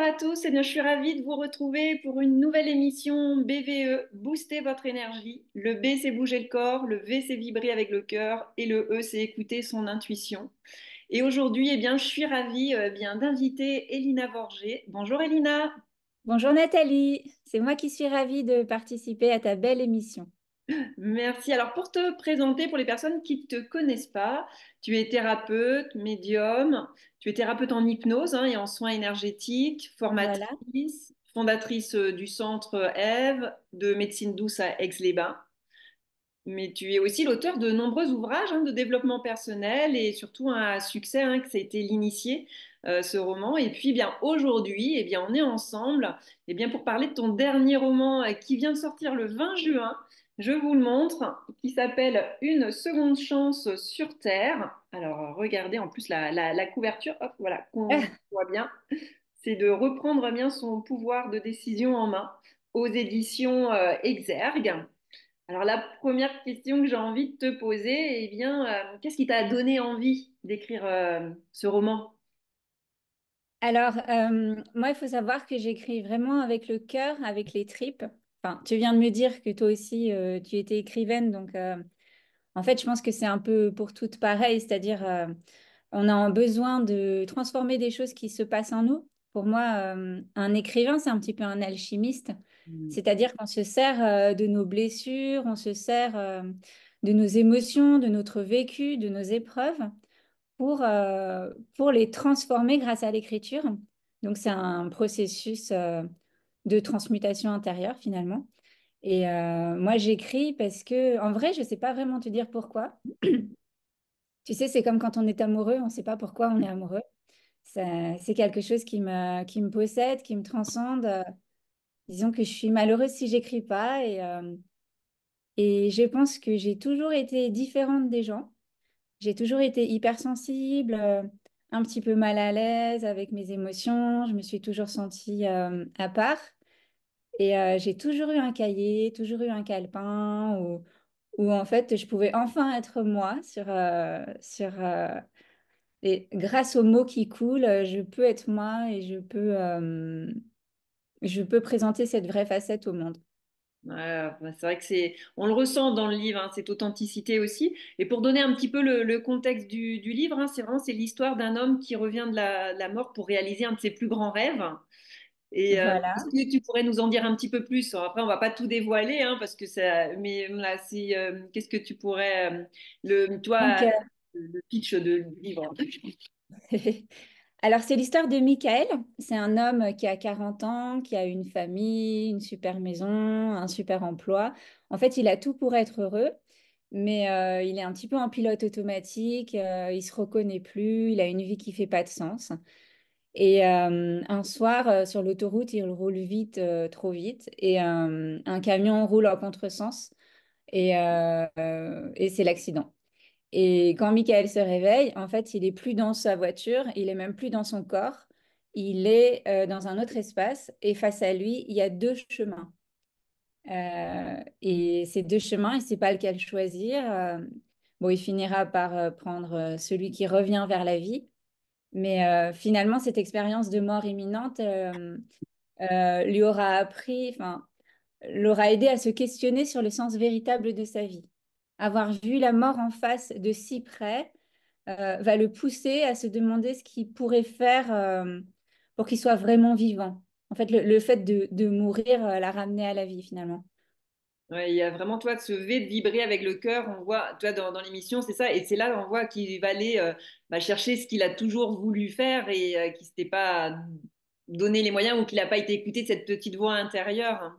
à tous, je suis ravie de vous retrouver pour une nouvelle émission BVE, Booster votre énergie. Le B, c'est bouger le corps, le V, c'est vibrer avec le cœur et le E, c'est écouter son intuition. Et aujourd'hui, je suis ravie d'inviter Elina Vorger. Bonjour Elina. Bonjour Nathalie, c'est moi qui suis ravie de participer à ta belle émission. Merci. Alors pour te présenter, pour les personnes qui ne te connaissent pas, tu es thérapeute, médium, tu es thérapeute en hypnose et en soins énergétiques, Voilà. formatrice, fondatrice du centre Ève de médecine douce à Aix-les-Bains. Mais tu es aussi l'auteur de nombreux ouvrages de développement personnel et surtout un succès que ça a été l'initié, ce roman. Et puis aujourd'hui, on est ensemble pour parler de ton dernier roman qui vient de sortir le 20 juin. Je vous le montre, qui s'appelle Une seconde chance sur Terre. Alors regardez en plus la couverture, hop, voilà, qu'on voit bien. C'est de reprendre bien son pouvoir de décision en main aux éditions Exergue. Alors la première question que j'ai envie de te poser, qu'est-ce qui t'a donné envie d'écrire ce roman? Alors, moi, il faut savoir que j'écris vraiment avec le cœur, avec les tripes. Enfin, tu viens de me dire que toi aussi, tu étais écrivaine, donc en fait, je pense que c'est un peu pour toutes pareil, c'est-à-dire on a un besoin de transformer des choses qui se passent en nous. Pour moi, un écrivain, c'est un petit peu un alchimiste, Hmm. c'est-à-dire qu'on se sert de nos blessures, on se sert de nos émotions, de notre vécu, de nos épreuves pour les transformer grâce à l'écriture. Donc, c'est un processus de transmutation intérieure finalement. Et moi, j'écris parce que, en vrai, je ne sais pas vraiment te dire pourquoi. Tu sais, c'est comme quand on est amoureux, on ne sait pas pourquoi on est amoureux. C'est quelque chose qui me possède, qui me transcende. Disons que je suis malheureuse si j'écris pas. Et je pense que j'ai toujours été différente des gens. J'ai toujours été hypersensible, un petit peu mal à l'aise avec mes émotions. Je me suis toujours sentie à part. Et j'ai toujours eu un cahier, toujours eu un calepin où en fait je pouvais enfin être moi et grâce aux mots qui coulent, je peux être moi et je peux présenter cette vraie facette au monde. C'est vrai que on le ressent dans le livre, cette authenticité aussi. Et pour donner un petit peu le contexte du livre, c'est l'histoire d'un homme qui revient de la mort pour réaliser un de ses plus grands rêves. Et est-ce Voilà. que tu pourrais nous en dire un petit peu plus? Après, on va pas tout dévoiler, parce que ça. Mais là, qu'est-ce que tu pourrais, Donc, toi, le pitch du livre? alors, c'est l'histoire de Michael. C'est un homme qui a 40 ans, qui a une famille, une super maison, un super emploi. En fait, il a tout pour être heureux, mais il est un petit peu en pilote automatique. Il se reconnaît plus. Il a une vie qui fait pas de sens. Et un soir, sur l'autoroute, il roule vite, trop vite, et un camion roule en contresens, et c'est l'accident. Et quand Michael se réveille, en fait, il est plus dans sa voiture, il est même plus dans son corps, il est dans un autre espace et face à lui, il y a deux chemins. Et ces deux chemins, il ne sait pas lequel choisir. Bon, il finira par prendre celui qui revient vers la vie. Mais finalement, cette expérience de mort imminente lui aura appris, enfin, l'aura aidé à se questionner sur le sens véritable de sa vie. Avoir vu la mort en face de si près va le pousser à se demander ce qu'il pourrait faire pour qu'il soit vraiment vivant. En fait, le fait de mourir l'a ramené à la vie finalement. Ouais, il y a vraiment, toi, de se lever, de vibrer avec le cœur. On voit, toi, dans l'émission, c'est ça. Et c'est là, on voit qu'il va aller chercher ce qu'il a toujours voulu faire et qu'il s'était pas donné les moyens ou qu'il n'a pas été écouté de cette petite voix intérieure.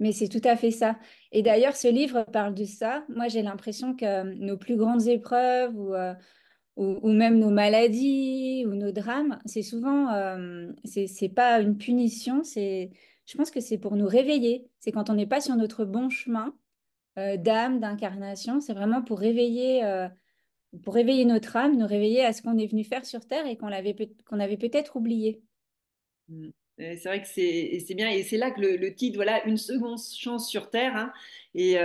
Mais c'est tout à fait ça. Et d'ailleurs, ce livre parle de ça. Moi, j'ai l'impression que nos plus grandes épreuves ou même nos maladies ou nos drames, c'est souvent, c'est pas une punition, je pense que c'est pour nous réveiller. C'est quand on n'est pas sur notre bon chemin d'âme, d'incarnation, c'est vraiment pour réveiller notre âme, nous réveiller à ce qu'on est venu faire sur Terre et qu'on avait peut-être oublié. Mm. Et c'est vrai que c'est bien, et c'est là que le titre, voilà, une seconde chance sur Terre, et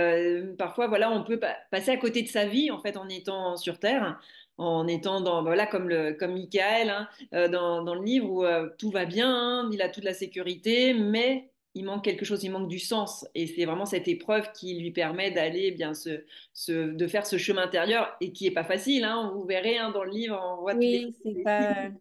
parfois, voilà, on peut passer à côté de sa vie, en fait, en étant sur Terre. en étant dans, voilà, comme Michael, hein, dans le livre où tout va bien, hein, il a toute la sécurité, mais il manque quelque chose, il manque du sens. Et c'est vraiment cette épreuve qui lui permet d'aller eh bien de faire ce chemin intérieur et qui est pas facile. Hein, vous verrez hein, dans le livre, on voit tous les. Oui,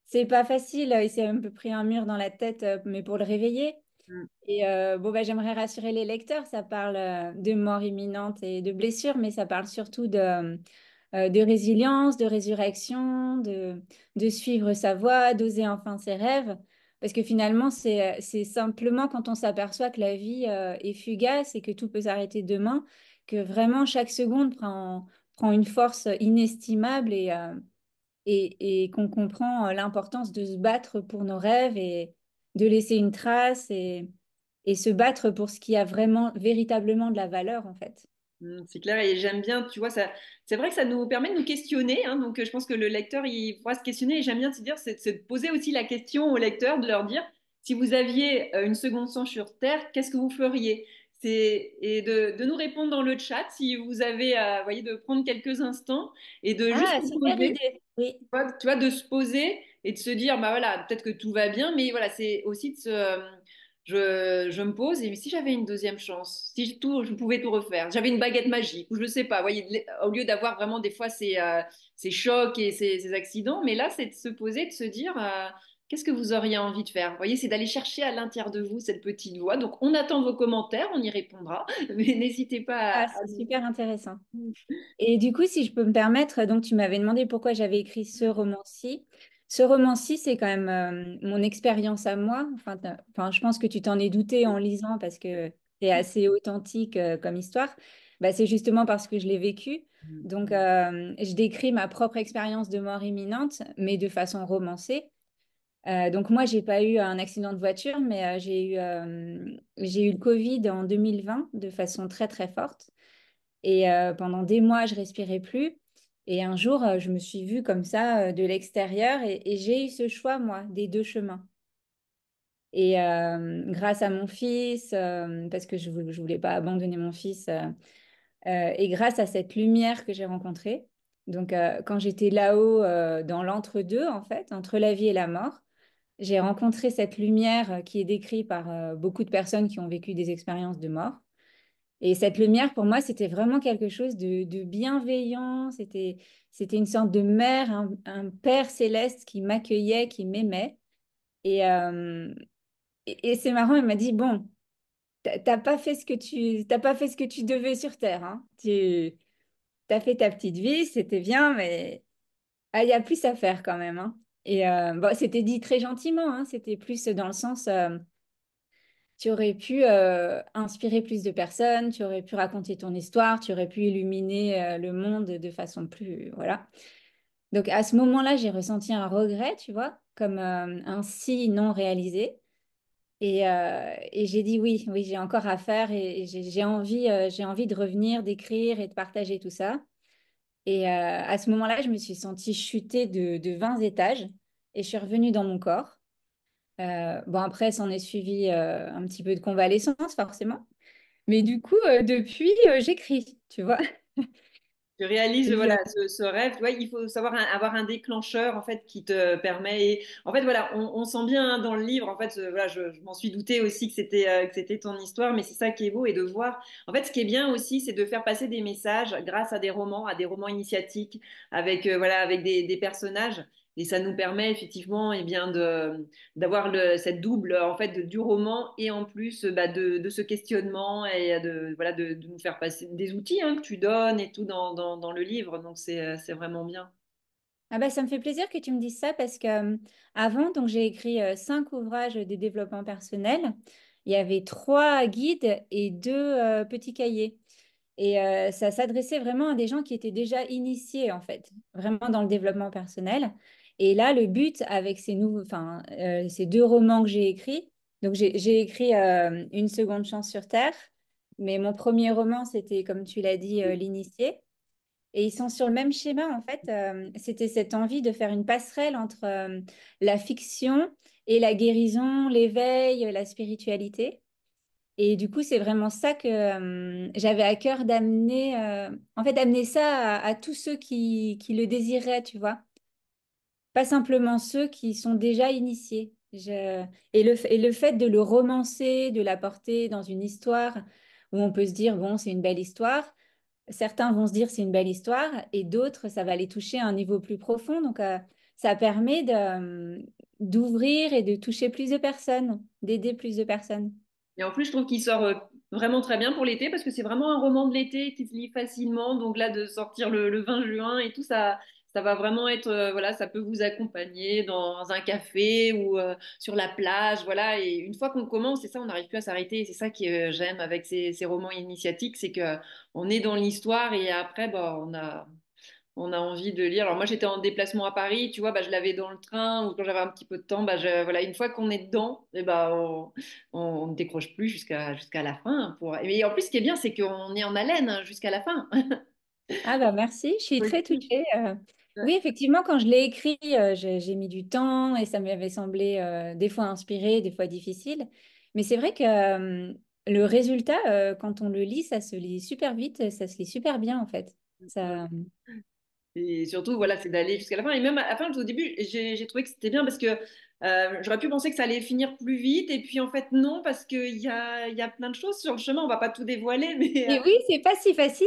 c'est pas facile. Il s'est un peu pris un mur dans la tête, mais pour le réveiller. Mm, Et bon, bah, j'aimerais rassurer les lecteurs. Ça parle de mort imminente et de blessures, mais ça parle surtout de résilience, de résurrection, de suivre sa voie, d'oser enfin ses rêves. Parce que finalement, c'est simplement quand on s'aperçoit que la vie est fugace et que tout peut s'arrêter demain, que vraiment chaque seconde prend une force inestimable et qu'on comprend l'importance de se battre pour nos rêves et de laisser une trace et se battre pour ce qui a vraiment, véritablement de la valeur, en fait. c'est clair, et j'aime bien, tu vois, ça, c'est vrai que ça nous permet de nous questionner, hein, donc je pense que le lecteur, il pourra se questionner, et j'aime bien te dire, c'est de poser aussi la question au lecteur, de leur dire, si vous aviez une seconde chance sur Terre, qu'est-ce que vous feriez? Et de nous répondre dans le chat, si vous avez, vous voyez, de prendre quelques instants et de juste Ah, se super poser, idée. Oui. tu vois, de se poser et de se dire, bah voilà, peut-être que tout va bien, mais voilà, c'est aussi de se, je me pose et si j'avais une deuxième chance, si je pouvais tout refaire, j'avais une baguette magique ou je ne sais pas, vous voyez, au lieu d'avoir vraiment des fois ces chocs et ces accidents, mais là, c'est de se poser, de se dire, qu'est-ce que vous auriez envie de faire? Vous voyez, c'est d'aller chercher à l'intérieur de vous cette petite voix. Donc, on attend vos commentaires, on y répondra, mais n'hésitez pas Ah, c'est super intéressant. Et du coup, si je peux me permettre, donc tu m'avais demandé pourquoi j'avais écrit ce roman-ci. Ce roman-ci, c'est quand même mon expérience à moi. Enfin, enfin, je pense que tu t'en es douté en lisant parce que c'est assez authentique comme histoire. Bah, c'est justement parce que je l'ai vécu. Donc, je décris ma propre expérience de mort imminente, mais de façon romancée. Donc moi, j'ai pas eu un accident de voiture, mais j'ai eu le Covid en 2020 de façon très très forte. Et pendant des mois, je respirais plus. Et un jour, je me suis vue comme ça de l'extérieur et j'ai eu ce choix, moi, des deux chemins. Et grâce à mon fils, parce que je voulais pas abandonner mon fils, et grâce à cette lumière que j'ai rencontrée, donc quand j'étais là-haut dans l'entre-deux, en fait, entre la vie et la mort, j'ai rencontré cette lumière qui est décrite par beaucoup de personnes qui ont vécu des expériences de mort. Et cette lumière, pour moi, c'était vraiment quelque chose de bienveillant. C'était une sorte de mère, un père céleste qui m'accueillait, qui m'aimait. Et, et c'est marrant, il m'a dit, bon, t'as pas fait ce que t'as pas fait ce que tu devais sur Terre, hein. Tu as fait ta petite vie, c'était bien, mais ah, il y a plus à faire quand même, hein. Et bon, c'était dit très gentiment, hein. C'était plus dans le sens, tu aurais pu inspirer plus de personnes, tu aurais pu raconter ton histoire, tu aurais pu illuminer le monde de façon plus... Voilà. Donc à ce moment-là, j'ai ressenti un regret, tu vois, comme un si non réalisé. Et j'ai dit oui, oui, j'ai encore à faire et j'ai envie de revenir, d'écrire et de partager tout ça. Et à ce moment-là, je me suis sentie chuter de 20 étages et je suis revenue dans mon corps. Bon, après, s'en est suivi un petit peu de convalescence, forcément. Mais du coup, depuis, j'écris, tu vois. Tu réalises Et, voilà ce rêve. Ouais, il faut savoir avoir un déclencheur en fait qui te permet. Et, en fait voilà, on sent bien hein, dans le livre. En fait, voilà, je m'en suis douté aussi que c'était ton histoire, mais c'est ça qui est beau et de voir. En fait, ce qui est bien aussi, c'est de faire passer des messages grâce à des romans initiatiques avec voilà avec des personnages. Et ça nous permet effectivement eh bien d'avoir cette double en fait du roman et en plus bah, de ce questionnement et voilà de nous faire passer des outils hein, que tu donnes et tout dans le livre donc c'est vraiment bien. ah bah, ça me fait plaisir que tu me dises ça parce que avant, donc j'ai écrit 5 ouvrages de développement personnel. Il y avait 3 guides et 2 petits cahiers. Et ça s'adressait vraiment à des gens qui étaient déjà initiés, en fait, vraiment dans le développement personnel. Et là, le but avec ces 2 romans que j'ai écrits, donc j'ai écrit Une seconde chance sur Terre, mais mon premier roman, c'était, comme tu l'as dit, L'initié. Et ils sont sur le même schéma, en fait. C'était cette envie de faire une passerelle entre la fiction et la guérison, l'éveil, la spiritualité. Et du coup, c'est vraiment ça que j'avais à cœur d'amener, en fait, d'amener ça à tous ceux qui le désiraient, tu vois. Pas simplement ceux qui sont déjà initiés. Et le fait de le romancer, de l'apporter dans une histoire où on peut se dire, bon, c'est une belle histoire. Certains vont se dire c'est une belle histoire et d'autres, ça va les toucher à un niveau plus profond. Donc, ça permet d'ouvrir et de toucher plus de personnes, d'aider plus de personnes. Et en plus, je trouve qu'il sort vraiment très bien pour l'été parce que c'est vraiment un roman de l'été qui se lit facilement. Donc là, de sortir le 20 juin et tout ça, ça va vraiment être, voilà, ça peut vous accompagner dans un café ou sur la plage, voilà. Et une fois qu'on commence, c'est ça, on n'arrive plus à s'arrêter. Et c'est ça que j'aime avec ces romans initiatiques, c'est que on est dans l'histoire et après, bah, on a envie de lire. Alors moi, j'étais en déplacement à Paris, tu vois, bah, je l'avais dans le train ou quand j'avais un petit peu de temps, bah, voilà, une fois qu'on est dedans, et bah, on ne décroche plus jusqu'à la fin. Mais en plus, ce qui est bien, c'est qu'on est en haleine hein, jusqu'à la fin. Ah bah merci, je suis très Oui. touchée. Oui, effectivement, quand je l'ai écrit, j'ai mis du temps et ça m'avait semblé des fois inspiré, des fois difficile. Mais c'est vrai que le résultat, quand on le lit, ça se lit super vite, ça se lit super bien en fait. Ça... Et surtout, voilà, c'est d'aller jusqu'à la fin. Et même à la fin, au début, j'ai trouvé que c'était bien parce que j'aurais pu penser que ça allait finir plus vite. Et puis, en fait, non, parce qu'il y a plein de choses sur le chemin. On va pas tout dévoiler, mais Et oui, c'est pas si facile.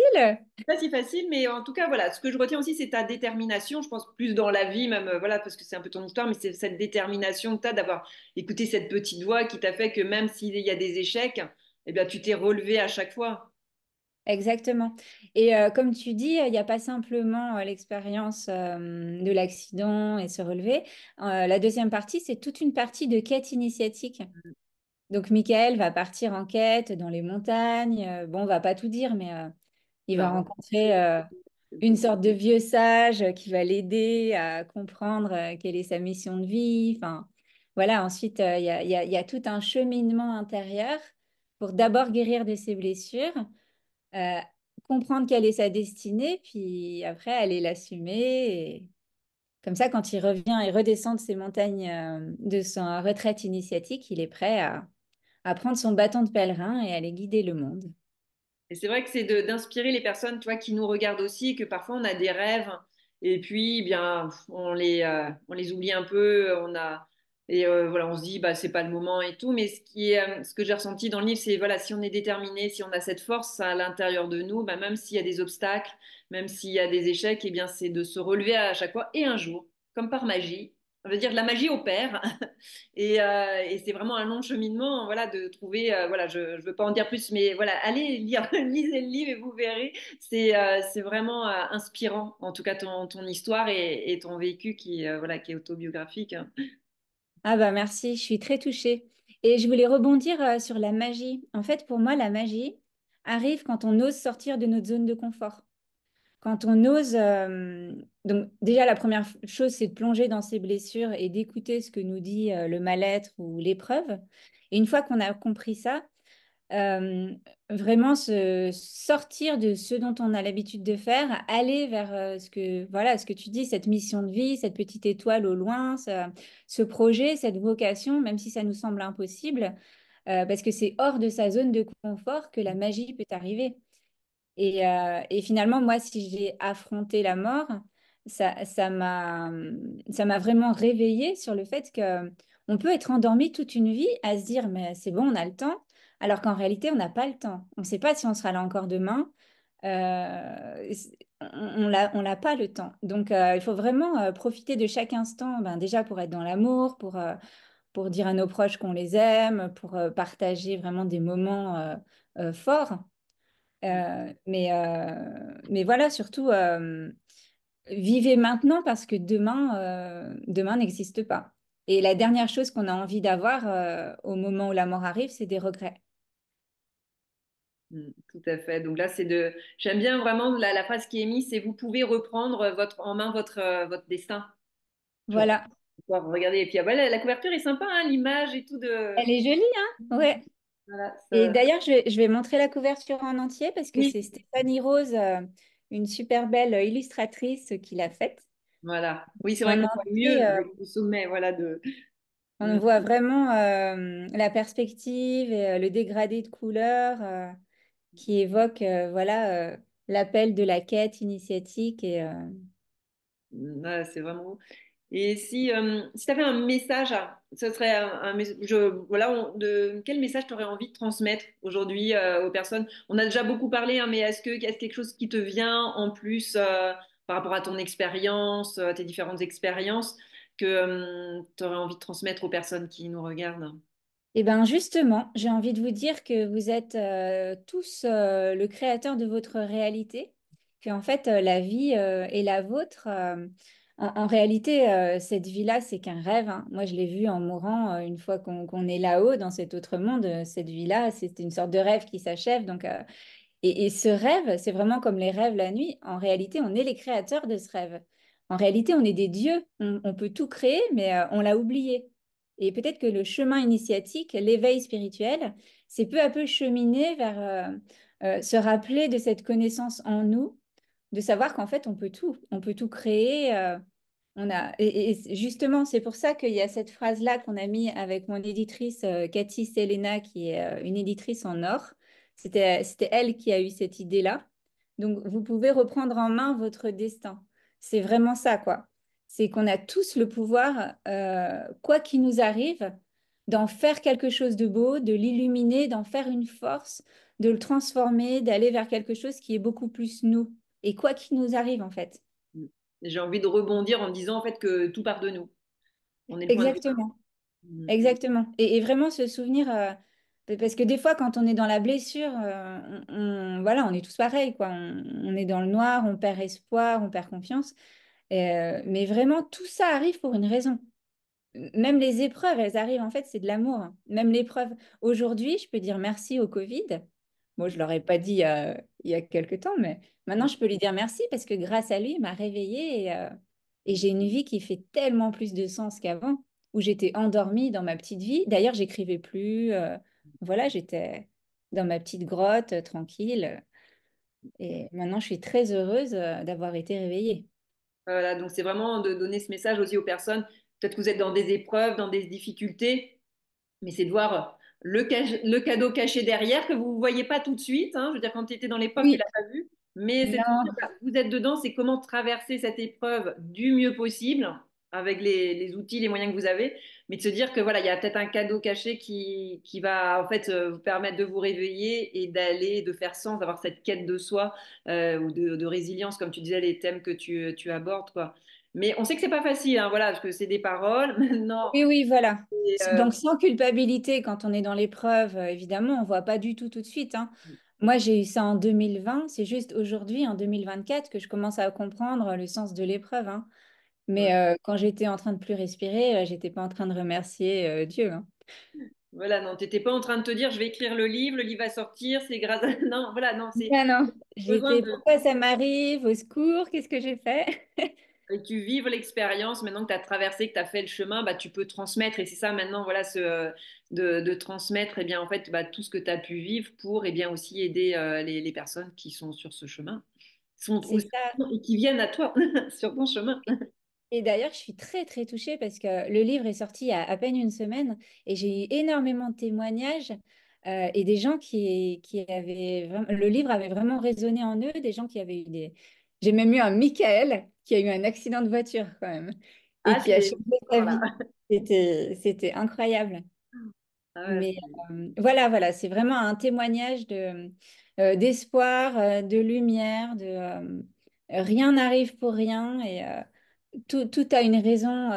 pas si facile, mais en tout cas, voilà, ce que je retiens aussi, c'est ta détermination. Je pense plus dans la vie, même, voilà, parce que c'est un peu ton histoire, mais c'est cette détermination que tu as d'avoir écouté cette petite voix qui t'a fait que même s'il y a des échecs, eh bien, tu t'es relevé à chaque fois. Exactement. Et comme tu dis, il n'y a pas simplement l'expérience de l'accident et se relever. La deuxième partie, c'est toute une partie de quête initiatique. Donc, Michael va partir en quête dans les montagnes. Bon, on va pas tout dire, mais il Il va va rencontrer rencontrer. une sorte de vieux sage qui va l'aider à comprendre quelle est sa mission de vie. Enfin, voilà, ensuite, il y a tout un cheminement intérieur pour d'abord guérir de ses blessures, euh, comprendre quelle est sa destinée, puis après aller l'assumer. Et comme ça, quand il revient et redescend de ses montagnes, de sa retraite initiatique, il est prêt à prendre son bâton de pèlerin et aller guider le monde. Et c'est vrai que c'est d'inspirer les personnes, toi, qui nous regardent aussi, et que parfois on a des rêves, et puis, eh bien, on les oublie un peu, voilà, on se dit, bah, c'est pas le moment et tout. Mais ce que j'ai ressenti dans le livre, c'est, voilà, si on est déterminé, si on a cette force à l'intérieur de nous, bah, même s'il y a des obstacles, même s'il y a des échecs, eh bien, c'est de se relever à chaque fois. Et un jour, comme par magie, on veut dire la magie opère. Et c'est vraiment un long cheminement, voilà, de trouver, voilà, je ne veux pas en dire plus, mais voilà, allez lire, lisez le livre et vous verrez, c'est vraiment inspirant, en tout cas ton histoire et ton vécu voilà, qui est autobiographique. Hein. Ah bah merci, je suis très touchée. Et je voulais rebondir sur la magie. En fait, pour moi, la magie arrive quand on ose sortir de notre zone de confort. Quand on ose, donc déjà la première chose, c'est de plonger dans ses blessures et d'écouter ce que nous dit le mal-être ou l'épreuve. Et une fois qu'on a compris ça, euh, vraiment se sortir de ce dont on a l'habitude de faire, aller vers voilà, ce que tu dis, cette mission de vie, cette petite étoile au loin, ce projet, cette vocation, même si ça nous semble impossible, parce que c'est hors de sa zone de confort que la magie peut arriver. Et finalement, moi, si j'ai affronté la mort, ça m'a vraiment réveillée sur le fait que on peut être endormi toute une vie à se dire, mais c'est bon, on a le temps, alors qu'en réalité, on n'a pas le temps. On ne sait pas si on sera là encore demain. On l'a pas le temps. Donc, il faut vraiment profiter de chaque instant, ben, déjà pour être dans l'amour, pour dire à nos proches qu'on les aime, pour partager vraiment des moments forts. Mais voilà, surtout, vivez maintenant parce que demain n'existe pas. Et la dernière chose qu'on a envie d'avoir au moment où la mort arrive, c'est des regrets. Tout à fait. Donc là, j'aime bien vraiment la phrase qui est mise, c'est vous pouvez reprendre en main votre destin. Genre, Voilà. pouvoir regarder. Et puis, ah, voilà, la couverture est sympa, hein, l'image et tout Elle est jolie, hein? Ouais. voilà, Et d'ailleurs, je vais montrer la couverture en entier parce que oui, c'est Stéphanie Rose, une super belle illustratrice qui l'a faite. voilà. Oui, c'est vrai En qu'on voit entier, mieux avec le sommet, voilà, On voit vraiment la perspective et le dégradé de couleurs qui évoque voilà, l'appel de la quête initiatique. Ouais, c'est vraiment beau. Et si tu avais un message, ce serait voilà, quel message tu aurais envie de transmettre aujourd'hui aux personnes? On a déjà beaucoup parlé, hein, mais est-ce quelque chose qui te vient en plus par rapport à ton expérience, tes différentes expériences, que tu aurais envie de transmettre aux personnes qui nous regardent? Et bien justement, j'ai envie de vous dire que vous êtes tous le créateur de votre réalité, que en fait la vie est la vôtre. En réalité, cette vie-là, c'est qu'un rêve, hein. Moi, je l'ai vu en mourant une fois qu'on est là-haut dans cet autre monde. Cette vie-là, c'est une sorte de rêve qui s'achève. Donc, et ce rêve, c'est vraiment comme les rêves la nuit. En réalité, on est les créateurs de ce rêve. En réalité, on est des dieux. On peut tout créer, mais on l'a oublié. Et peut-être que le chemin initiatique, l'éveil spirituel, c'est peu à peu cheminer vers se rappeler de cette connaissance en nous, de savoir qu'en fait, on peut tout. On peut tout créer. Et justement, c'est pour ça qu'il y a cette phrase-là qu'on a mis avec mon éditrice Cathy Selena, qui est une éditrice en or. C'était elle qui a eu cette idée-là. Donc, vous pouvez reprendre en main votre destin. C'est vraiment ça, quoi. C'est qu'on a tous le pouvoir, quoi qu'il nous arrive, d'en faire quelque chose de beau, de l'illuminer, d'en faire une force, de le transformer, d'aller vers quelque chose qui est beaucoup plus nous. Et quoi qu'il nous arrive, en fait. J'ai envie de rebondir en disant en fait que tout part de nous. On est le point de départ. Exactement. Exactement. Et vraiment se souvenir, parce que des fois, quand on est dans la blessure, voilà, on est tous pareils, quoi. On est dans le noir, on perd espoir, on perd confiance. Mais vraiment, tout ça arrive pour une raison. Même les épreuves, elles arrivent, en fait, c'est de l'amour, hein. Même l'épreuve. Aujourd'hui, je peux dire merci au Covid. Bon, je ne l'aurais pas dit il y a quelque temps, mais maintenant, je peux lui dire merci parce que grâce à lui, il m'a réveillée et j'ai une vie qui fait tellement plus de sens qu'avant, où j'étais endormie dans ma petite vie. D'ailleurs, j'écrivais plus. Voilà, j'étais dans ma petite grotte, tranquille. Et maintenant, je suis très heureuse d'avoir été réveillée. Voilà, donc c'est vraiment de donner ce message aussi aux personnes. Peut-être que vous êtes dans des épreuves, dans des difficultés, mais c'est de voir le cadeau caché derrière que vous ne voyez pas tout de suite, hein. Je veux dire, quand tu étais dans l'épreuve, tu ne Oui, l'as pas vu. Mais c'est de se dire, non. bah, vous êtes dedans, c'est comment traverser cette épreuve du mieux possible avec les outils, les moyens que vous avez. Mais de se dire que voilà, il y a peut-être un cadeau caché qui va en fait vous permettre de vous réveiller et d'aller, de faire sens, d'avoir cette quête de soi ou de résilience, comme tu disais, les thèmes que tu abordes, quoi. Mais on sait que c'est pas facile, hein, voilà, parce que c'est des paroles. Maintenant, Oui, oui, voilà. et, Donc, sans culpabilité, quand on est dans l'épreuve, évidemment, on ne voit pas du tout de suite, hein. Moi, j'ai eu ça en 2020. C'est juste aujourd'hui, en 2024, que je commence à comprendre le sens de l'épreuve, hein. Mais quand j'étais en train de plus respirer, j'étais pas en train de remercier Dieu, hein. voilà, non, t'étais pas en train de te dire, je vais écrire le livre va sortir, c'est grâce à... Non, voilà, non, c'est Non, non. besoin J'étais, de... pourquoi ça m'arrive? Au secours, qu'est-ce que j'ai fait? Et tu vives l'expérience, maintenant que tu as traversé, que tu as fait le chemin, bah, tu peux transmettre. Et c'est ça maintenant, voilà, de transmettre eh bien, en fait, bah, tout ce que tu as pu vivre pour eh bien, aussi aider les personnes qui sont sur ce chemin, C'est ça. et qui viennent à toi sur ton chemin. Et d'ailleurs, je suis très, très touchée parce que le livre est sorti il y a à peine une semaine et j'ai eu énormément de témoignages et des gens qui avaient vraiment... Le livre avait vraiment résonné en eux, des gens qui avaient eu des... J'ai même eu un Michael qui a eu un accident de voiture quand même et Ah, qui a c'est... changé sa vie. Voilà. C'était incroyable. Ah ouais, Mais voilà, voilà, c'est vraiment un témoignage d'espoir, de lumière, rien n'arrive pour rien et tout a une raison,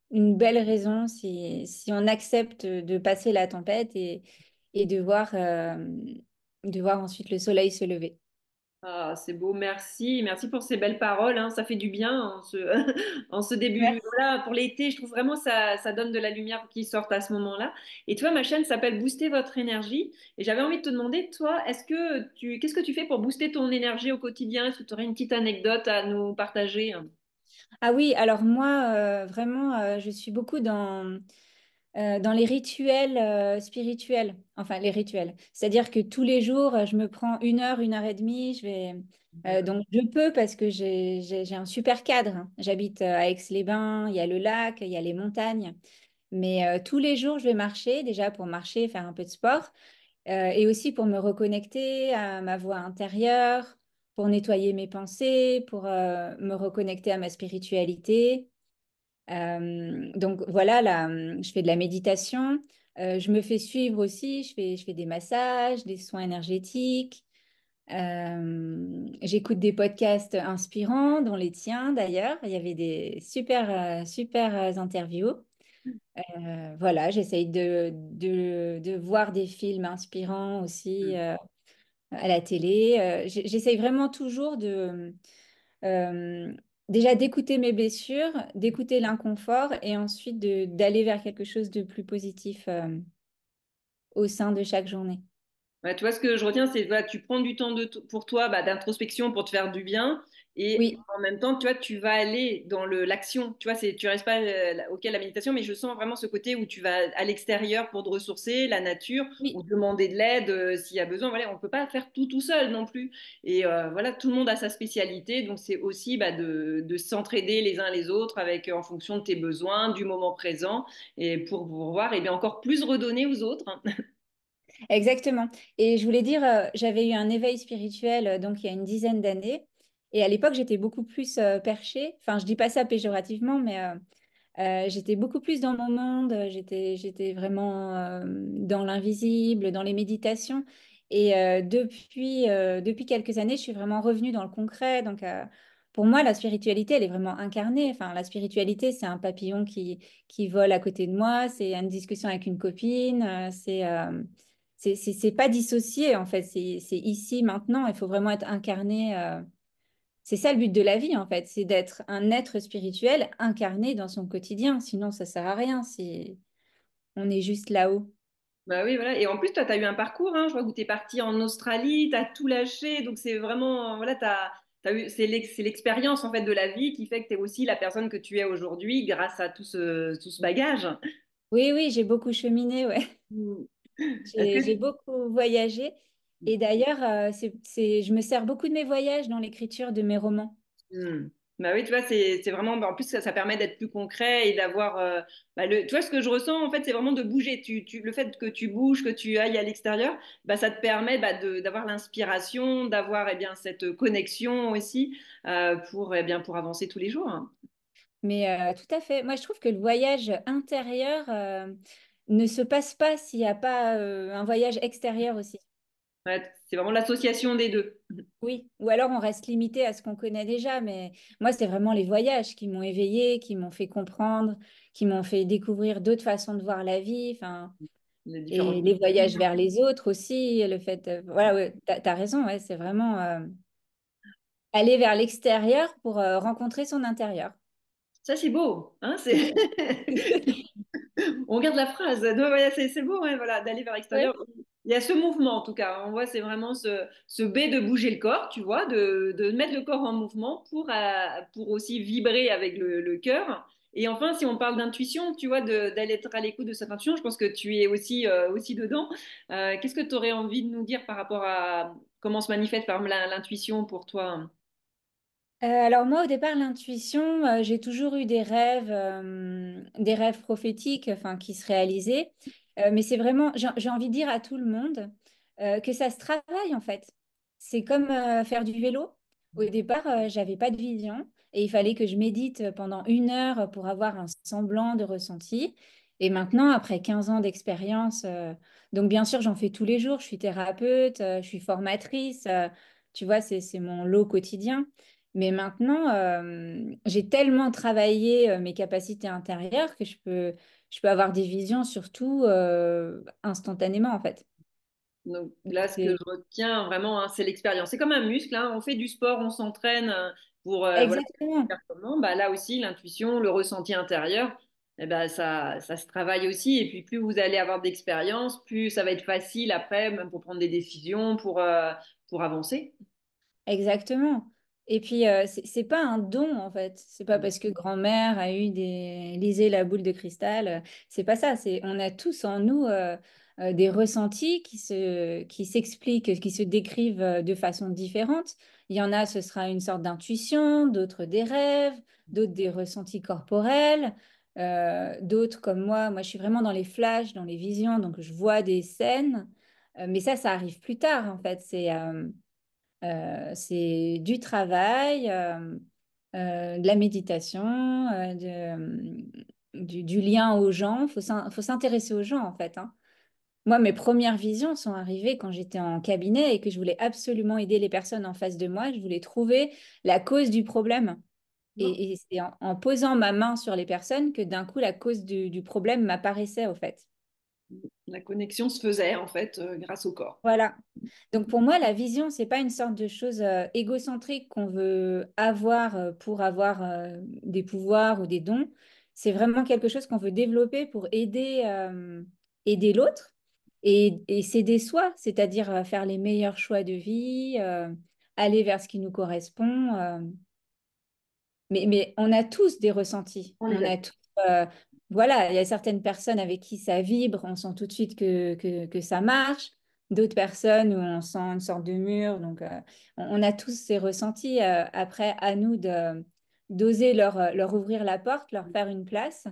une belle raison si on accepte de passer la tempête et de voir ensuite le soleil se lever. ah, c'est beau, merci. Merci pour ces belles paroles, hein. Ça fait du bien en ce début. Merci. Voilà, pour l'été, je trouve vraiment ça donne de la lumière qui sort à ce moment-là. Et toi, ma chaîne s'appelle Booster votre énergie. Et j'avais envie de te demander, toi, qu'est-ce que tu fais pour booster ton énergie au quotidien? Est-ce que tu aurais une petite anecdote à nous partager, hein? Ah oui, alors moi, vraiment, je suis beaucoup dans les rituels spirituels, enfin les rituels. C'est-à-dire que tous les jours, je me prends une heure et demie, donc je peux parce que j'ai un super cadre, hein. J'habite à Aix-les-Bains, il y a le lac, il y a les montagnes. Mais tous les jours, je vais marcher, déjà pour marcher, faire un peu de sport, et aussi pour me reconnecter à ma voix intérieure, pour nettoyer mes pensées, pour me reconnecter à ma spiritualité. Donc voilà, là, je fais de la méditation. Je me fais suivre aussi. Je fais des massages, des soins énergétiques. J'écoute des podcasts inspirants, dont les tiens d'ailleurs. Il y avait des super interviews. Voilà, j'essaye de voir des films inspirants aussi à la télé. J'essaye vraiment toujours euh, déjà d'écouter mes blessures, d'écouter l'inconfort et ensuite d'aller vers quelque chose de plus positif au sein de chaque journée. Ouais, tu vois, ce que je retiens, c'est voilà, tu prends du temps pour toi, bah, d'introspection pour te faire du bien. Et Oui, en même temps, tu vois, tu vas aller dans l'action. Tu vois, tu restes pas OK, la méditation, mais je sens vraiment ce côté où tu vas à l'extérieur pour te ressourcer, la nature, oui. ou demander de l'aide s'il y a besoin. Voilà, on peut pas faire tout seul non plus. Et voilà, tout le monde a sa spécialité. Donc, c'est aussi bah, de s'entraider les uns les autres avec, en fonction de tes besoins, du moment présent, et pour pouvoir et bien, encore plus redonner aux autres, hein. Exactement. Et je voulais dire, j'avais eu un éveil spirituel donc il y a une dizaine d'années. Et à l'époque, j'étais beaucoup plus perchée. Enfin, je dis pas ça péjorativement, mais j'étais beaucoup plus dans mon monde. J'étais vraiment dans l'invisible, dans les méditations. Et depuis quelques années, je suis vraiment revenue dans le concret. Donc, pour moi, la spiritualité, elle est vraiment incarnée. Enfin, la spiritualité, c'est un papillon qui vole à côté de moi. C'est une discussion avec une copine. C'est pas dissocié, en fait. C'est ici, maintenant. Il faut vraiment être incarné. C'est ça le but de la vie, en fait. C'est d'être un être spirituel incarné dans son quotidien. Sinon, ça sert à rien si on est juste là-haut. Bah oui, voilà. Et en plus, toi, tu as eu un parcours, hein, je crois que tu es parti en Australie, tu as tout lâché. Donc, c'est vraiment, voilà, t'as eu, c'est l'expérience, en fait, de la vie qui fait que tu es aussi la personne que tu es aujourd'hui grâce à tout ce bagage. Oui, oui, j'ai beaucoup cheminé, ouais. Mm. Est-ce J'ai que, beaucoup voyagé. Et d'ailleurs, je me sers beaucoup de mes voyages dans l'écriture de mes romans. Hmm. Bah oui, tu vois, c'est vraiment, bah, en plus, ça permet d'être plus concret et d'avoir, bah, tu vois, ce que je ressens, en fait, c'est vraiment de bouger. Le fait que tu bouges, que tu ailles à l'extérieur, bah, ça te permet bah, d'avoir l'inspiration, d'avoir, eh bien, cette connexion aussi, eh bien, pour avancer tous les jours, hein. Mais tout à fait. Moi, je trouve que le voyage intérieur ne se passe pas s'il n'y a pas un voyage extérieur aussi. Ouais, c'est vraiment l'association des deux. Oui, ou alors on reste limité à ce qu'on connaît déjà, mais moi, c'est vraiment les voyages qui m'ont éveillée, qui m'ont fait comprendre, qui m'ont fait découvrir d'autres façons de voir la vie, enfin, Les et différentes les cultures. voyages vers les autres aussi, le fait, voilà, ouais, t'as raison, ouais, c'est vraiment aller vers l'extérieur pour rencontrer son intérieur. Ça, c'est beau, hein, c'est... On regarde la phrase. Non, ouais, c'est beau, ouais, voilà, d'aller vers l'extérieur. Ouais. Il y a ce mouvement, en tout cas. On voit, c'est vraiment ce B de bouger le corps, tu vois, de mettre le corps en mouvement pour aussi vibrer avec le cœur. Et enfin, si on parle d'intuition, tu vois, d'aller être à l'écoute de cette intuition, je pense que tu es aussi dedans. Qu'est-ce que tu aurais envie de nous dire par rapport à comment se manifeste par exemple l'intuition pour toi? Alors moi, au départ, l'intuition, j'ai toujours eu des rêves prophétiques, enfin, qui se réalisaient. Mais c'est vraiment, j'ai envie de dire à tout le monde que ça se travaille en fait. C'est comme faire du vélo. Au départ, j'avais pas de vision et il fallait que je médite pendant 1 heure pour avoir un semblant de ressenti. Et maintenant, après 15 ans d'expérience, donc bien sûr, j'en fais tous les jours. Je suis thérapeute, je suis formatrice. Tu vois, c'est mon lot quotidien. Mais maintenant, j'ai tellement travaillé mes capacités intérieures que je peux avoir des visions surtout instantanément, en fait. Donc Donc, là, ce que je retiens vraiment, hein, c'est l'expérience. C'est comme un muscle, hein. On fait du sport, on s'entraîne pour voilà, Exactement. faire comment. Bah, là aussi, l'intuition, le ressenti intérieur, eh ben, ça se travaille aussi. Et puis, plus vous allez avoir d'expérience, plus ça va être facile après, même pour prendre des décisions, pour avancer. Exactement. Et puis, c'est pas un don, en fait. C'est pas parce que grand-mère a eu lisé la boule de cristal. C'est pas ça. On a tous en nous des ressentis qui s'expliquent, qui se décrivent de façon différente. Il y en a, ce sera une sorte d'intuition, d'autres des rêves, d'autres des ressentis corporels. D'autres comme moi, je suis vraiment dans les flashs, dans les visions, donc je vois des scènes. Mais ça arrive plus tard, en fait. C'est du travail, de la méditation, du lien aux gens. Faut s'intéresser aux gens, en fait, hein. Moi, mes premières visions sont arrivées quand j'étais en cabinet et que je voulais absolument aider les personnes en face de moi. Je voulais trouver la cause du problème. Non. Et c'est en posant ma main sur les personnes que d'un coup, la cause du problème m'apparaissait, au fait. La connexion se faisait en fait grâce au corps. Voilà. Donc pour moi, la vision, c'est pas une sorte de chose égocentrique qu'on veut avoir pour avoir des pouvoirs ou des dons. C'est vraiment quelque chose qu'on veut développer pour aider l'autre et s'aider soi, c'est-à-dire faire les meilleurs choix de vie, aller vers ce qui nous correspond. Mais on a tous des ressentis. On est On a d'accord. tous, euh, voilà, il y a certaines personnes avec qui ça vibre, on sent tout de suite que ça marche. D'autres personnes où on sent une sorte de mur. Donc, on a tous ces ressentis. Après, à nous d'oser leur ouvrir la porte, leur faire une place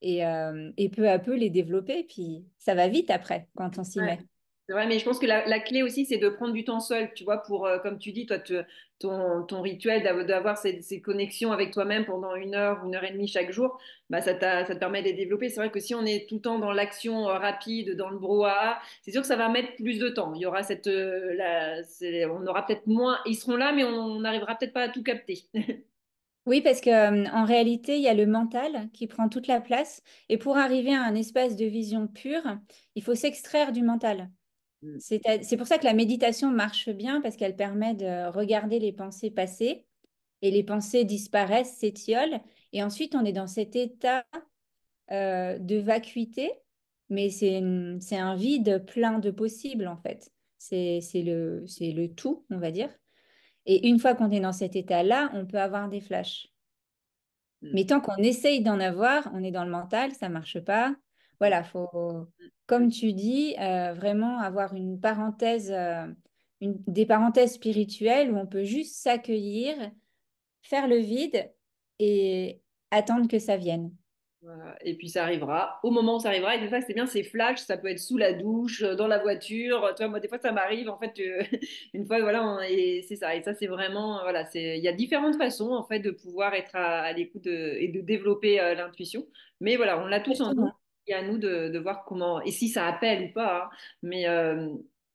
et peu à peu les développer. Puis, ça va vite après quand on s'y Ouais. met. C'est vrai, mais je pense que la clé aussi, c'est de prendre du temps seul, tu vois, pour, comme tu dis, toi, ton rituel d'avoir ces connexions avec toi-même pendant 1 heure et demie chaque jour, bah, ça te permet de les développer. C'est vrai que si on est tout le temps dans l'action rapide, dans le brouhaha, c'est sûr que ça va mettre plus de temps. Il y aura on aura peut-être moins, ils seront là, mais on n'arrivera peut-être pas à tout capter. Oui, parce que en réalité, il y a le mental qui prend toute la place. Et pour arriver à un espace de vision pure, il faut s'extraire du mental. C'est pour ça que la méditation marche bien, parce qu'elle permet de regarder les pensées passées et les pensées disparaissent, s'étiolent. Et ensuite, on est dans cet état de vacuité, mais c'est un vide plein de possibles, en fait. C'est le tout, on va dire. Et une fois qu'on est dans cet état-là, on peut avoir des flashs. Mais tant qu'on essaye d'en avoir, on est dans le mental, ça marche pas. Voilà, faut, comme tu dis, vraiment avoir une parenthèse, des parenthèses spirituelles où on peut juste s'accueillir, faire le vide et attendre que ça vienne. Voilà. Et puis ça arrivera au moment où ça arrivera. Et des fois, c'est bien, ces flashs, ça peut être sous la douche, dans la voiture. Tu vois, moi, des fois, ça m'arrive. En fait, une fois, voilà, et c'est ça. Et ça, c'est vraiment, voilà, il y a différentes façons, en fait, de pouvoir être à l'écoute et de développer l'intuition. Mais voilà, on l'a tous en nous. Exactement. Et à nous de voir comment, et si ça appelle ou pas, hein. Mais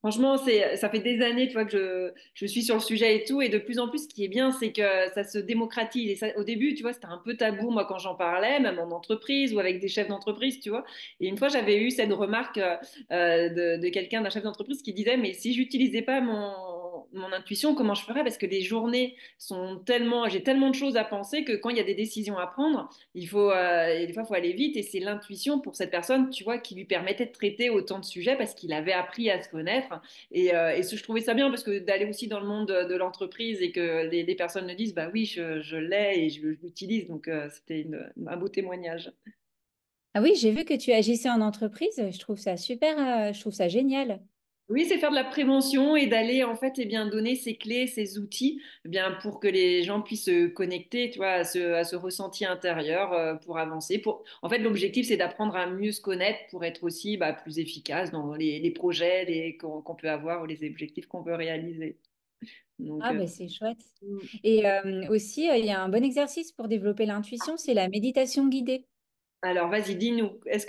franchement, ça fait des années, tu vois, que je suis sur le sujet et tout. Et de plus en plus, ce qui est bien, c'est que ça se démocratise. Et ça, au début, tu vois, c'était un peu tabou, moi, quand j'en parlais, même en entreprise ou avec des chefs d'entreprise, tu vois. Et une fois, j'avais eu cette remarque de quelqu'un, d'un chef d'entreprise qui disait, mais si j'utilisais pas mon intuition, comment je ferais? Parce que les journées j'ai tellement de choses à penser que quand il y a des décisions à prendre, et des fois, il faut aller vite. Et c'est l'intuition pour cette personne, tu vois, qui lui permettait de traiter autant de sujets parce qu'il avait appris à se connaître. Je trouvais ça bien parce que d'aller aussi dans le monde de l'entreprise et que les personnes me disent, bah oui, je l'ai et je l'utilise. Donc, c'était un beau témoignage. Ah oui, j'ai vu que tu agissais en entreprise. Je trouve ça super, je trouve ça génial. Oui, c'est faire de la prévention et d'aller en fait bien donner ces clés, ces outils bien pour que les gens puissent se connecter, tu vois, à ce ressenti intérieur pour avancer. En fait, l'objectif c'est d'apprendre à mieux se connaître pour être aussi plus efficace dans les projets qu'on peut avoir ou les objectifs qu'on veut réaliser. Donc, Ah ben c'est chouette. Et aussi, il y a un bon exercice pour développer l'intuition, c'est la méditation guidée. alors vas-y, dis-nous, qu'est-ce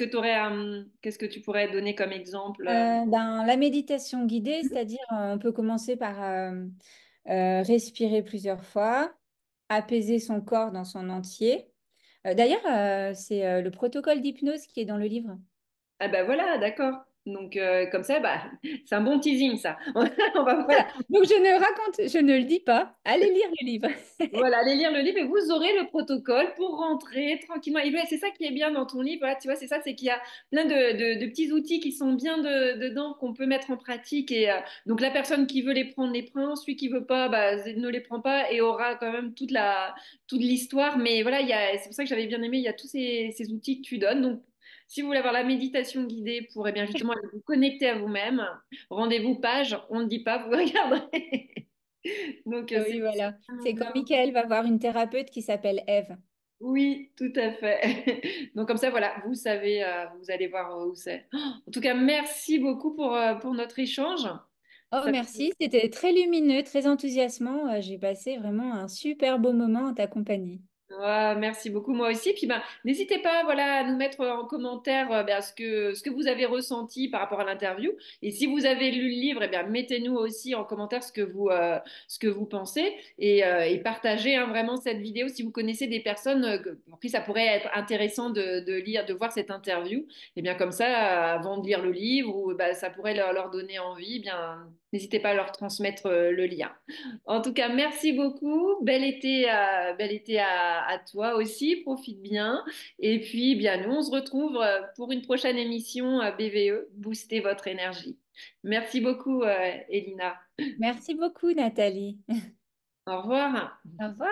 que tu pourrais donner comme exemple? Ben, la méditation guidée, c'est-à-dire on peut commencer par respirer plusieurs fois, apaiser son corps dans son entier. D'ailleurs, c'est le protocole d'hypnose qui est dans le livre. Ah ben voilà, d'accord. Donc comme ça, c'est un bon teasing ça. On va voir. Voilà. Donc je ne le dis pas. Allez lire le livre. Voilà, allez lire le livre et vous aurez le protocole pour rentrer tranquillement. Et c'est ça qui est bien dans ton livre, voilà, tu vois, c'est ça, c'est qu'il y a plein de petits outils qui sont bien dedans, qu'on peut mettre en pratique. Et donc la personne qui veut les prendre, les prend. Celui qui veut pas, ne les prend pas et aura quand même toute l'histoire. Mais voilà, c'est pour ça que j'avais bien aimé, il y a tous ces outils que tu donnes. Donc, si vous voulez avoir la méditation guidée pour, bien, justement, aller vous connecter à vous-même, rendez-vous page, on ne dit pas, vous regarderez. Donc, Oui, voilà. C'est quand Michael va voir une thérapeute qui s'appelle Eve. Oui, tout à fait. Donc comme ça, voilà, vous savez, vous allez voir où c'est. En tout cas, merci beaucoup pour notre échange. Oh, Ça merci, c'était très lumineux, très enthousiasmant. J'ai passé vraiment un super beau moment en ta compagnie. Ouais, merci beaucoup, moi aussi. Puis ben, n'hésitez pas, voilà, à nous mettre en commentaire ben, ce que vous avez ressenti par rapport à l'interview. Et si vous avez lu le livre, eh bien, mettez-nous aussi en commentaire ce que vous pensez et partagez hein, vraiment cette vidéo si vous connaissez des personnes pour qui ça pourrait être intéressant de lire, de voir cette interview. Et bien comme ça, avant de lire le livre, ou ben, ça pourrait leur donner envie, eh bien, n'hésitez pas à leur transmettre le lien. En tout cas, merci beaucoup. Bel été à toi aussi. Profite bien. Et puis, bien, nous, on se retrouve pour une prochaine émission BVE, Booster votre énergie. Merci beaucoup, Elina. Merci beaucoup, Nathalie. Au revoir. Au revoir.